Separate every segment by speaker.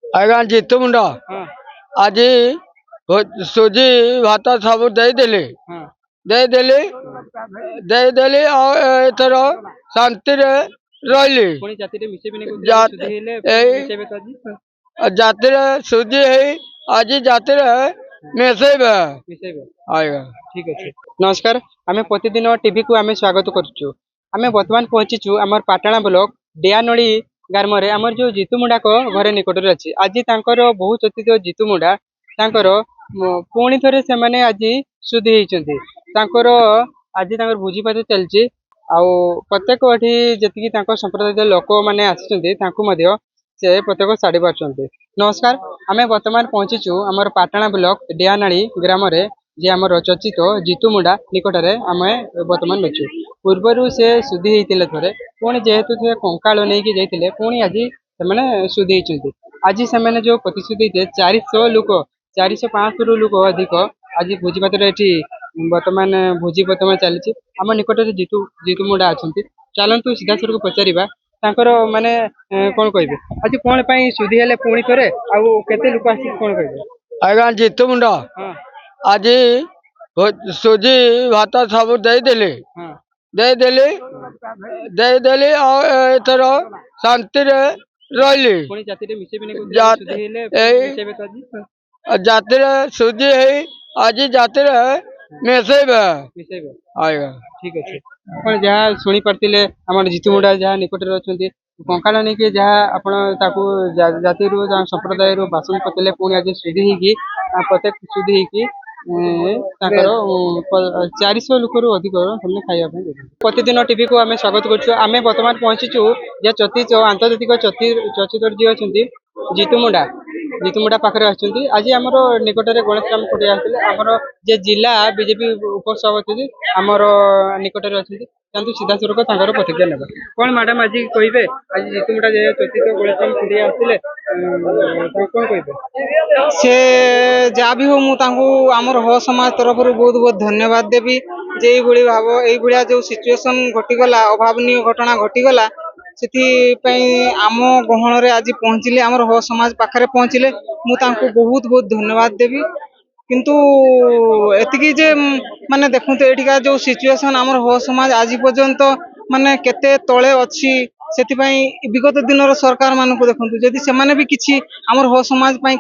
Speaker 1: ଆଜ୍ଞା ଜିତୁ ମୁଣ୍ଡ
Speaker 2: ହଁ
Speaker 1: ଆଜି ସୁଜି ଭାତ ସବୁ ଦେଇଦେଲି
Speaker 2: ହଁ
Speaker 1: ଦେଇଦେଲି ଦେଇଦେଲି ଆଉ ଏଥର ଶାନ୍ତିରେ ରହିଲି।
Speaker 2: ପୁଣି ଜାତିରେ ମିଶେଇବେନି କହୁଥିଲେ ଆଜି ସୁଧି ହେଲେ
Speaker 1: ଏଇ
Speaker 2: ମିଶେଇବେ ତ ଆଜି
Speaker 1: ଜାତିରେ ସୁଜି ହେଇ ଆଜି ଜାତିରେ ମିଶେଇବେ।
Speaker 2: ମିଶେଇବେ।
Speaker 1: ଆଜ୍ଞା
Speaker 2: ଠିକ ଅଛି ନମସ୍କାର ଆମେ ପ୍ରତିଦିନ ଟିଭି କୁ ଆମେ ସ୍ୱାଗତ କରୁଛୁ। ଆମେ ବର୍ତ୍ତମାନ ପହଞ୍ଚିଛୁ ଆମର ପାଟଣା ବ୍ଲକ ଡିଆନଳି ଗ୍ରାମରେ ଆମର ଯୋଉ ଜିତୁ ମୁଣ୍ଡାଙ୍କ ଘରେ ନିକଟରେ ଅଛି। ଆଜି ତାଙ୍କର ବହୁ ଚର୍ଚ୍ଚିତ ଜିତୁ ମୁଣ୍ଡା ତାଙ୍କର ପୁଣି ଥରେ ସେମାନେ ଆଜି ସୁଧି ହେଇଛନ୍ତି। ତାଙ୍କର ଆଜି ତାଙ୍କର ଭୋଜି ଭାତ ଚାଲିଛି। ଆଉ ପ୍ରତ୍ୟେକ ଏଠି ଯେତିକି ତାଙ୍କ ସମ୍ପ୍ରଦାୟର ଲୋକମାନେ ଆସିଛନ୍ତି ତାଙ୍କୁ ମଧ୍ୟ ସେ ପ୍ରତ୍ୟେକ ଛାଡି ପାରୁଛନ୍ତି। ନମସ୍କାର ଆମେ ବର୍ତ୍ତମାନ ପହଞ୍ଚିଛୁ ଆମର ପାଟଣା ବ୍ଲକ ଡିଆନାଳି ଗ୍ରାମରେ ଯେ ଆମର ଚର୍ଚ୍ଚିତ ଜିତୁ ମୁଣ୍ଡା ନିକଟରେ ଆମେ ବର୍ତ୍ତମାନ ଅଛୁ। ପୂର୍ବରୁ ସେ ସୁଧି ହେଇଥିଲେ ଥରେ ପୁଣି ଯେହେତୁ ସେ କଙ୍କାଳ ନେଇକି ଯାଇଥିଲେ ପୁଣି ଆଜି ସେମାନେ ସୁଧି ହେଇଛନ୍ତି। ଆଜି ସେମାନେ ଯୋଉ ପ୍ରତିଶ୍ରୁତି ଦେଇଥିଲେ 400 ଲୋକ 400-500 ଲୋକ ଅଧିକ ଆଜି ଭୋଜି ଭାତରେ ଏଠି ବର୍ତ୍ତମାନ ଭୋଜି ବର୍ତ୍ତମାନ ଚାଲିଛି। ଆମ ନିକଟରେ ଜିତୁ ମୁଣ୍ଡା ଅଛନ୍ତି। ଚାଲନ୍ତୁ ସିଧାସଳଖ ପଚାରିବା ତାଙ୍କର ମାନେ କଣ କହିବେ ଆଜି କଣ ପାଇଁ ସୁଧି ହେଲେ ପୁଣି ଥରେ ଆଉ କେତେ ଲୋକ ଆସିକି କଣ କହିବେ।
Speaker 1: ଆଜ୍ଞା ଜିତୁ ମୁଣ୍ଡ
Speaker 2: ହଁ
Speaker 1: ଆଜି ସୁଜି ଭାତ ସବୁ ଦେଇଦେଲି
Speaker 2: ହଁ
Speaker 1: ଦେଇଦେଲି ଦେଇଦେଲି ଆଉ ଏଥର ଶାନ୍ତିରେ ରହିଲି।
Speaker 2: ପୁଣି ଜାତିରେ ମିଶେଇବେନି କହୁଥିଲେ ଆଜି ସୁଧି ହେଲେ
Speaker 1: ଏଇ
Speaker 2: ମିଶେଇବେ ତ ଆଜି
Speaker 1: ଜାତିରେ ସୁଜି ହେଇ ଆଜି ଜାତିରେ ମିଶେଇବେ।
Speaker 2: ମିଶେଇବେ।
Speaker 1: ଆଜ୍ଞା
Speaker 2: ଠିକ ଅଛି ଆପଣ ଯାହା ଶୁଣି ପାରିଥିଲେ ଆମର ଜିତୁ ମୁଣ୍ଡା ଯାହା ନିକଟରେ ଅଛନ୍ତି କଙ୍କାଳ ନେଇକି ଯାହା ଆପଣ ତାକୁ ଜାତିରୁ ସମ୍ପ୍ରଦାୟରୁ ବାସନ କରିଥିଲେ ପୁଣି ଆଜି ସୁଧି ହେଇକି ପ୍ରତ୍ୟେକ ସୁଧି ହେଇକି ତାଙ୍କର 400 ଲୋକରୁ ଅଧିକ ସେମାନେ ଖାଇବା ପାଇଁ ଦେଉଛନ୍ତି। ପ୍ରତିଦିନ ଟିଭିକୁ ଆମେ ସ୍ୱାଗତ କରୁଛୁ। ଆମେ ବର୍ତ୍ତମାନ ପହଞ୍ଚିଛୁ ଯେ ଆନ୍ତର୍ଜାତିକ ଚର୍ଚ୍ଚିତ ଯିଏ ଅଛନ୍ତି ଜିତୁ ମୁଣ୍ଡା ପାଖରେ ଅଛନ୍ତି। ଆଜି ଆମର ନିକଟରେ ଗଣେଶ ରାମ ଖଟିଆ ଆସିଥିଲେ ଆମର ଯେ ଜିଲ୍ଲା ବିଜେପି ଉପସଭାପତି ଆମର ନିକଟରେ ଅଛନ୍ତି। ତାଙ୍କୁ ସିଧାସଳଖ ତାଙ୍କର ପ୍ରତିକ୍ରିୟା ନେବା। କଣ ମ୍ୟାଡାମ ଆଜି କହିବେ ଆଜି ଜିତୁ ମୁଣ୍ଡା ଯେ ଚର୍ଚ୍ଚିତ ଗଣେଶ ରାମ ଖଟିଆ ଆସିଥିଲେ ତାଙ୍କୁ କଣ କହିବେ।
Speaker 3: ସେ ଯାହା ବି ହଉ ମୁଁ ତାଙ୍କୁ ଆମର ହ ସମାଜ ତରଫରୁ ବହୁତ ବହୁତ ଧନ୍ୟବାଦ ଦେବି ଯେ ଏଇଭଳିଆ ଯୋଉ ସିଚୁଏସନ ଘଟିଗଲା ଅଭାବନୀୟ ଘଟଣା ଘଟିଗଲା ସେଥିପାଇଁ ଆମ ଗହଣରେ ଆଜି ପହଞ୍ଚିଲେ ଆମର ହ ସମାଜ ପାଖରେ ପହଞ୍ଚିଲେ ମୁଁ ତାଙ୍କୁ ବହୁତ ବହୁତ ଧନ୍ୟବାଦ ଦେବି। କିନ୍ତୁ ଏତିକି ଯେ ମାନେ ଦେଖନ୍ତୁ ଏଠିକା ଯୋଉ ସିଚୁଏସନ ଆମର ହ ସମାଜ ଆଜି ପର୍ଯ୍ୟନ୍ତ ମାନେ କେତେ ତଳେ ଅଛି। ସେଥିପାଇଁ ବିଗତ ଦିନର ସରକାର ମାନଙ୍କୁ ଦେଖନ୍ତୁ ଯଦି ସେମାନେ ବି କିଛି ଆମର ହ ସମାଜ ପାଇଁ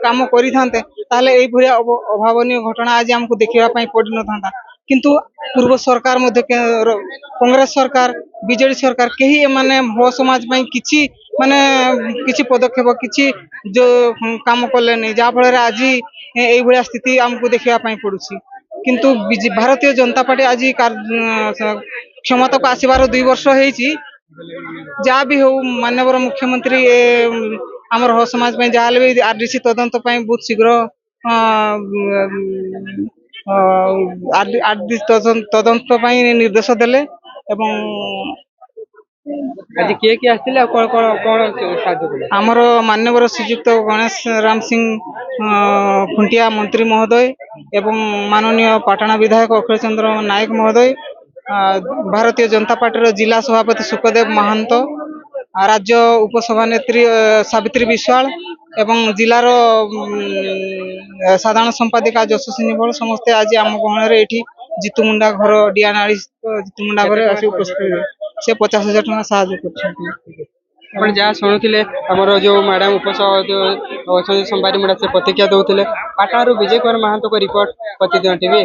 Speaker 3: କାମ କରିଥାନ୍ତେ ତାହେଲେ ଏଇଭଳିଆ ଅଭାବନୀୟ ଘଟଣା ଆଜି ଆମକୁ ଦେଖିବା ପାଇଁ ପଡିନଥାନ୍ତା। କିନ୍ତୁ ପୂର୍ବ ସରକାର ମଧ୍ୟ କଂଗ୍ରେସ ସରକାର ବିଜେଡି ସରକାର କେହି ଏମାନେ ହ ସମାଜ ପାଇଁ କିଛି ପଦକ୍ଷେପ କିଛି ଯୋଉ କାମ କଲେନି ଯାହା ଫଳରେ ଆଜି ଏଇଭଳିଆ ସ୍ଥିତି ଆମକୁ ଦେଖିବା ପାଇଁ ପଡୁଛି। କିନ୍ତୁ ଭାରତୀୟ ଜନତା ପାର୍ଟି ଆଜି କ୍ଷମତାକୁ ଆସିବାର 2 ବର୍ଷ ହେଇଛି। ଯାହା ବି ହଉ ମାନ୍ୟବର ମୁଖ୍ୟମନ୍ତ୍ରୀ ଆମର ହ ସମାଜ ପାଇଁ ଯାହାହେଲେ ବି ଆରଡିସି ତଦନ୍ତ ପାଇଁ ବହୁତ ଶୀଘ୍ର ତଦନ୍ତ ପାଇଁ ନିର୍ଦ୍ଦେଶ ଦେଲେ ଏବଂ
Speaker 2: ଆଜି କିଏ ଆସିଥିଲେ ଆଉ କଣ ସାହାଯ୍ୟ କଲେ।
Speaker 3: ଆମର ମାନ୍ୟବର ଶ୍ରୀଯୁକ୍ତ ଗଣେଶ ରାମ ସିଂ ଖୁଣ୍ଟିଆ ମନ୍ତ୍ରୀ ମହୋଦୟ ଏବଂ ମାନନୀୟ ପାଟଣା ବିଧାୟକ ଅଖିଳ ଚନ୍ଦ୍ର ନାୟକ ମହୋଦୟ, ଭାରତୀୟ ଜନତା ପାର୍ଟିର ଜିଲ୍ଲା ସଭାପତି ସୁଖଦେବ ମହାନ୍ତ, ରାଜ୍ୟ ଉପସଭାନେତ୍ରୀ ସାବିତ୍ରୀ ବିଶ୍ୱାଳ ଏବଂ ଜିଲ୍ଲାର ସାଧାରଣ ସମ୍ପାଦିକା ଯଶସ୍ୱୀ ବଳ ସମସ୍ତେ ଆଜି ଆମ ଗହଣରେ ଏଠି ଜିତୁ ମୁଣ୍ଡା ଘର ଡିଆନାଳି ଜିତୁ ମୁଣ୍ଡା ଘରେ ଆସି ଉପସ୍ଥିତ ସେ 50,000 ଟଙ୍କା ସାହାଯ୍ୟ କରୁଛନ୍ତି।
Speaker 2: ଆପଣ ଯାହା ଶୁଣୁଥିଲେ ଆମର ଯୋଉ ମ୍ୟାଡାମ ଅଛନ୍ତି ସମ୍ବାଦ ମୁଣ୍ଡା ସେ ପ୍ରତିକ୍ରିୟା ଦଉଥିଲେ। ପାଟଣାରୁ ବିଜୟ କୁମାର ମହାନ୍ତଙ୍କ ରିପୋର୍ଟ ପ୍ରତିଦିନ ଟିଭି।